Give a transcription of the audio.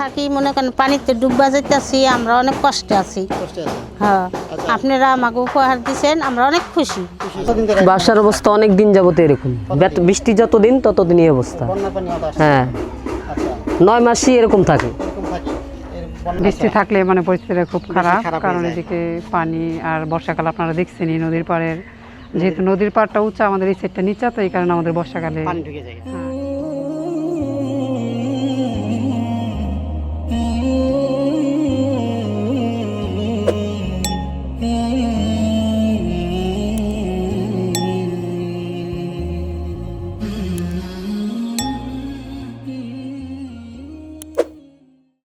থাকি মনে করেন পানিতে ডুববা যাইতেছি, আমরা অনেক কষ্টে আছি। হ্যাঁ, আপনারা আমাকে উপহার দিচ্ছেন, আমরা অনেক খুশি। বাসার অবস্থা অনেক দিন যাবত এরকম, বৃষ্টি যতদিন ততদিনই অবস্থা। হ্যাঁ, 9 মাসই এরকম থাকে। বৃষ্টি থাকলে মানে পরিস্থিতিটা খুব খারাপ, কারণ এদিকে পানি, আর বর্ষাকাল আপনারা দেখছেনই নদীর পাড়ের, যেহেতু নদীর পাড়টা উঁচা, আমাদের এই সাইডটা নিচা, তো এই কারণে আমাদের বর্ষাকালে